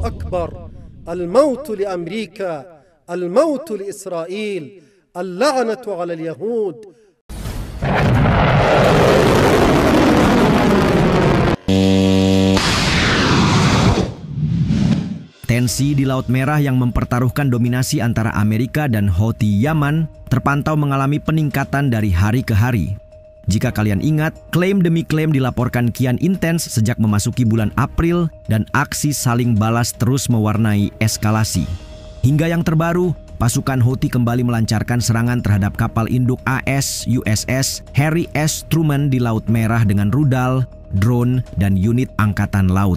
أكبر، الموت لأمريكا، الموت لإسرائيل، اللعنة على اليهود. Tensi di Laut Merah yang mempertaruhkan dominasi antara Amerika dan Houthi Yaman terpantau mengalami peningkatan dari hari ke hari. Jika kalian ingat, klaim demi klaim dilaporkan kian intens sejak memasuki bulan April dan aksi saling balas terus mewarnai eskalasi. Hingga yang terbaru, pasukan Houthi kembali melancarkan serangan terhadap kapal induk AS USS Harry S. Truman di Laut Merah dengan rudal, drone, dan unit angkatan laut.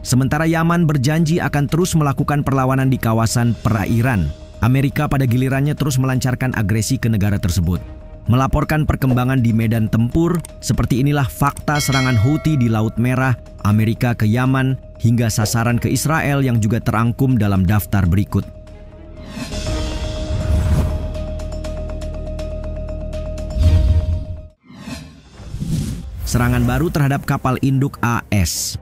Sementara Yaman berjanji akan terus melakukan perlawanan di kawasan perairan, Amerika pada gilirannya terus melancarkan agresi ke negara tersebut. Melaporkan perkembangan di medan tempur, seperti inilah fakta serangan Houthi di Laut Merah, Amerika ke Yaman, hingga sasaran ke Israel yang juga terangkum dalam daftar berikut. Serangan baru terhadap kapal induk AS.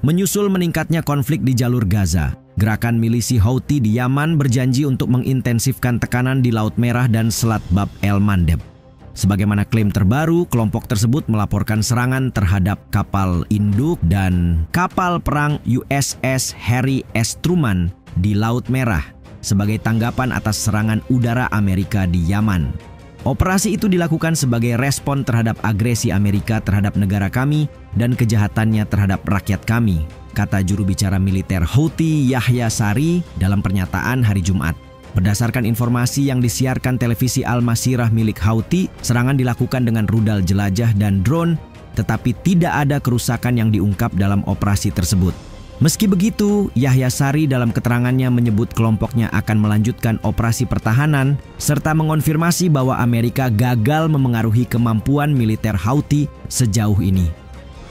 Menyusul meningkatnya konflik di jalur Gaza, gerakan milisi Houthi di Yaman berjanji untuk mengintensifkan tekanan di Laut Merah dan Selat Bab el-Mandeb. Sebagaimana klaim terbaru, kelompok tersebut melaporkan serangan terhadap kapal induk dan kapal perang USS Harry S. Truman di Laut Merah sebagai tanggapan atas serangan udara Amerika di Yaman. Operasi itu dilakukan sebagai respon terhadap agresi Amerika terhadap negara kami dan kejahatannya terhadap rakyat kami, kata juru bicara militer Houthi Yahya Sari dalam pernyataan hari Jumat. Berdasarkan informasi yang disiarkan televisi Al-Masirah milik Houthi, serangan dilakukan dengan rudal jelajah dan drone, tetapi tidak ada kerusakan yang diungkap dalam operasi tersebut. Meski begitu, Yahya Sari dalam keterangannya menyebut kelompoknya akan melanjutkan operasi pertahanan serta mengonfirmasi bahwa Amerika gagal memengaruhi kemampuan militer Houthi sejauh ini.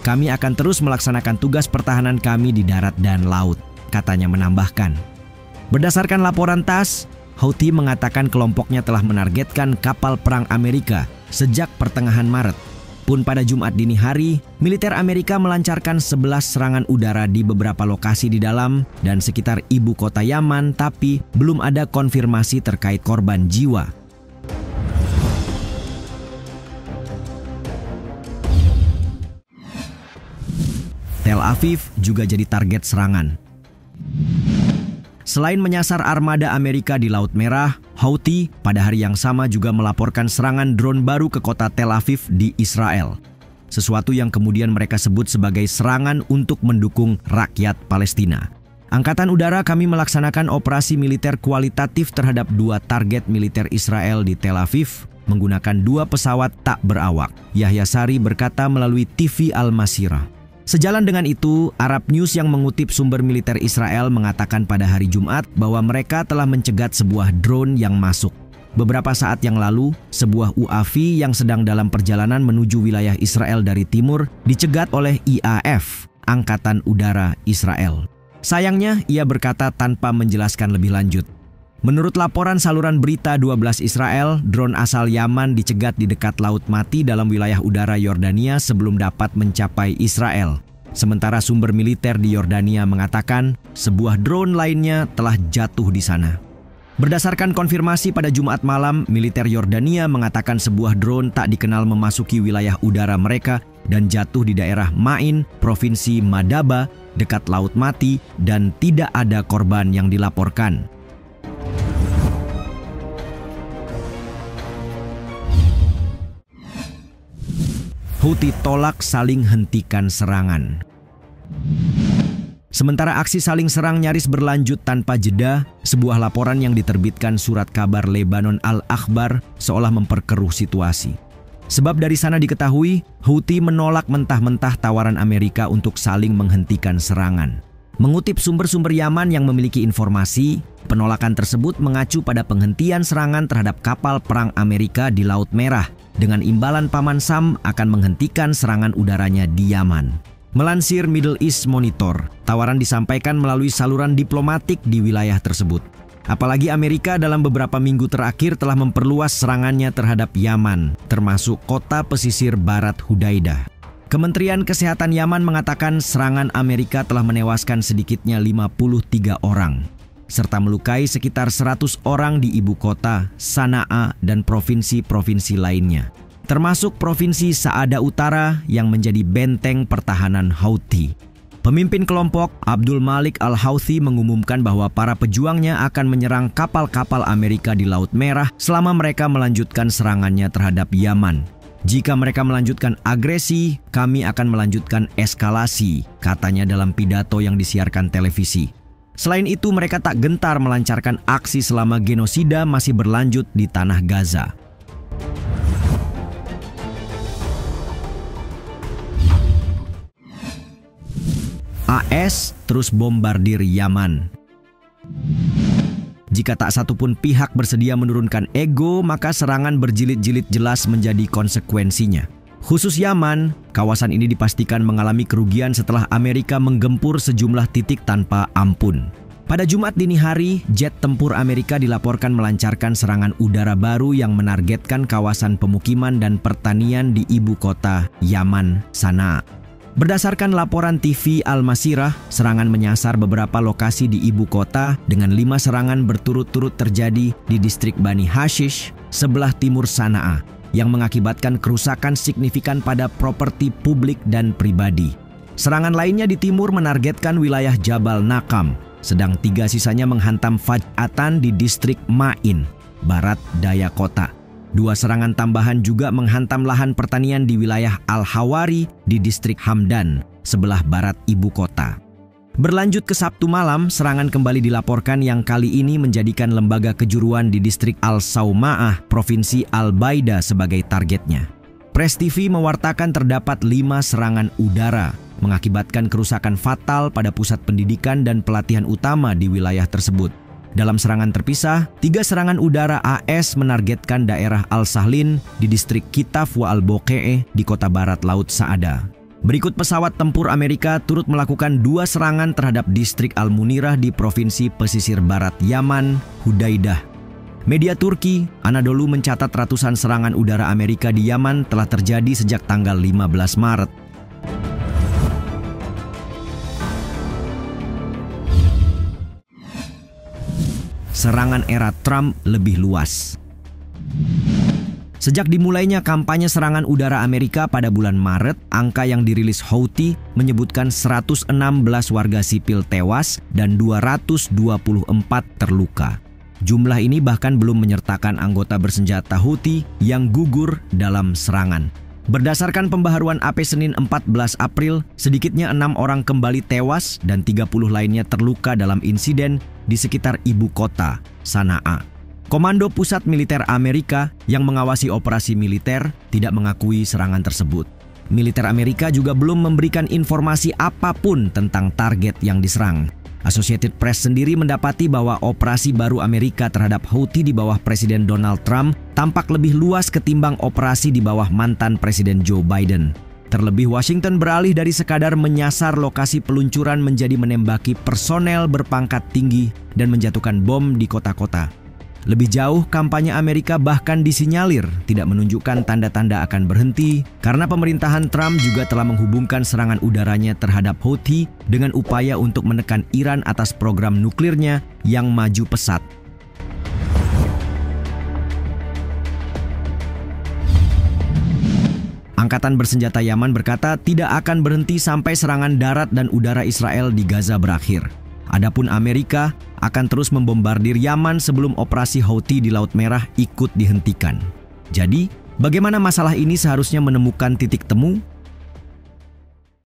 Kami akan terus melaksanakan tugas pertahanan kami di darat dan laut, katanya menambahkan. Berdasarkan laporan TASS, Houthi mengatakan kelompoknya telah menargetkan kapal perang Amerika sejak pertengahan Maret. Pun pada Jumat dini hari, militer Amerika melancarkan 11 serangan udara di beberapa lokasi di dalam dan sekitar ibu kota Yaman, tapi belum ada konfirmasi terkait korban jiwa. Tel Aviv juga jadi target serangan. Selain menyasar armada Amerika di Laut Merah, Houthi pada hari yang sama juga melaporkan serangan drone baru ke kota Tel Aviv di Israel. Sesuatu yang kemudian mereka sebut sebagai serangan untuk mendukung rakyat Palestina. Angkatan Udara kami melaksanakan operasi militer kualitatif terhadap 2 target militer Israel di Tel Aviv menggunakan 2 pesawat tak berawak, Yahya Sari berkata melalui TV Al-Masirah. Sejalan dengan itu, Arab News yang mengutip sumber militer Israel mengatakan pada hari Jumat bahwa mereka telah mencegat sebuah drone yang masuk. Beberapa saat yang lalu, sebuah UAV yang sedang dalam perjalanan menuju wilayah Israel dari timur dicegat oleh IAF, Angkatan Udara Israel. Sayangnya, ia berkata tanpa menjelaskan lebih lanjut. Menurut laporan saluran berita 12 Israel, drone asal Yaman dicegat di dekat Laut Mati dalam wilayah udara Yordania sebelum dapat mencapai Israel. Sementara sumber militer di Yordania mengatakan sebuah drone lainnya telah jatuh di sana. Berdasarkan konfirmasi pada Jumat malam, militer Yordania mengatakan sebuah drone tak dikenal memasuki wilayah udara mereka dan jatuh di daerah Ma'in, Provinsi Madaba, dekat Laut Mati, dan tidak ada korban yang dilaporkan. Houthi tolak saling hentikan serangan. Sementara aksi saling serang nyaris berlanjut tanpa jeda, sebuah laporan yang diterbitkan surat kabar Lebanon Al-Akhbar seolah memperkeruh situasi. Sebab dari sana diketahui, Houthi menolak mentah-mentah tawaran Amerika untuk saling menghentikan serangan. Mengutip sumber-sumber Yaman yang memiliki informasi, penolakan tersebut mengacu pada penghentian serangan terhadap kapal perang Amerika di Laut Merah, dengan imbalan Paman Sam akan menghentikan serangan udaranya di Yaman. Melansir Middle East Monitor, tawaran disampaikan melalui saluran diplomatik di wilayah tersebut. Apalagi Amerika dalam beberapa minggu terakhir telah memperluas serangannya terhadap Yaman, termasuk kota pesisir barat Hudaidah. Kementerian Kesehatan Yaman mengatakan serangan Amerika telah menewaskan sedikitnya 53 orang, serta melukai sekitar 100 orang di ibu kota, Sanaa, dan provinsi-provinsi lainnya, termasuk Provinsi Saada Utara yang menjadi benteng pertahanan Houthi. Pemimpin kelompok, Abdul Malik Al-Houthi, mengumumkan bahwa para pejuangnya akan menyerang kapal-kapal Amerika di Laut Merah selama mereka melanjutkan serangannya terhadap Yaman. Jika mereka melanjutkan agresi, kami akan melanjutkan eskalasi, katanya dalam pidato yang disiarkan televisi. Selain itu, mereka tak gentar melancarkan aksi selama genosida masih berlanjut di tanah Gaza. AS terus bombardir Yaman. Jika tak satupun pihak bersedia menurunkan ego, maka serangan berjilid-jilid jelas menjadi konsekuensinya. Khusus Yaman, kawasan ini dipastikan mengalami kerugian setelah Amerika menggempur sejumlah titik tanpa ampun. Pada Jumat dini hari, jet tempur Amerika dilaporkan melancarkan serangan udara baru yang menargetkan kawasan pemukiman dan pertanian di ibu kota Yaman, Sanaa. Berdasarkan laporan TV Al-Masirah, serangan menyasar beberapa lokasi di ibu kota dengan 5 serangan berturut-turut terjadi di distrik Bani Hashish, sebelah timur Sanaa, yang mengakibatkan kerusakan signifikan pada properti publik dan pribadi. Serangan lainnya di timur menargetkan wilayah Jabal Nakam, sedang 3 sisanya menghantam Faj'atan di distrik Ma'in, barat daya kota. 2 serangan tambahan juga menghantam lahan pertanian di wilayah Al-Hawari di distrik Hamdan, sebelah barat ibu kota. Berlanjut ke Sabtu malam, serangan kembali dilaporkan yang kali ini menjadikan lembaga kejuruan di distrik Al-Sauma'ah, provinsi Al-Baida sebagai targetnya. Press TV mewartakan terdapat 5 serangan udara, mengakibatkan kerusakan fatal pada pusat pendidikan dan pelatihan utama di wilayah tersebut. Dalam serangan terpisah, 3 serangan udara AS menargetkan daerah Al-Sahlin di distrik Kitaf wa Al-Boqe'eh di kota barat Laut Saada. Berikut pesawat tempur Amerika turut melakukan 2 serangan terhadap distrik Al-Munirah di provinsi pesisir barat Yaman, Hudaidah. Media Turki, Anadolu, mencatat ratusan serangan udara Amerika di Yaman telah terjadi sejak tanggal 15 Maret. Serangan era Trump lebih luas. Sejak dimulainya kampanye serangan udara Amerika pada bulan Maret, angka yang dirilis Houthi menyebutkan 116 warga sipil tewas dan 224 terluka. Jumlah ini bahkan belum menyertakan anggota bersenjata Houthi yang gugur dalam serangan. Berdasarkan pembaharuan AP Senin 14 April, sedikitnya 6 orang kembali tewas dan 30 lainnya terluka dalam insiden di sekitar ibu kota, Sanaa. Komando Pusat Militer Amerika yang mengawasi operasi militer tidak mengakui serangan tersebut. Militer Amerika juga belum memberikan informasi apapun tentang target yang diserang. Associated Press sendiri mendapati bahwa operasi baru Amerika terhadap Houthi di bawah Presiden Donald Trump tampak lebih luas ketimbang operasi di bawah mantan Presiden Joe Biden. Terlebih, Washington beralih dari sekadar menyasar lokasi peluncuran menjadi menembaki personel berpangkat tinggi dan menjatuhkan bom di kota-kota. Lebih jauh, kampanye Amerika bahkan disinyalir tidak menunjukkan tanda-tanda akan berhenti karena pemerintahan Trump juga telah menghubungkan serangan udaranya terhadap Houthi dengan upaya untuk menekan Iran atas program nuklirnya yang maju pesat. Angkatan bersenjata Yaman berkata tidak akan berhenti sampai serangan darat dan udara Israel di Gaza berakhir. Adapun Amerika akan terus membombardir Yaman sebelum operasi Houthi di Laut Merah ikut dihentikan. Jadi, bagaimana masalah ini seharusnya menemukan titik temu?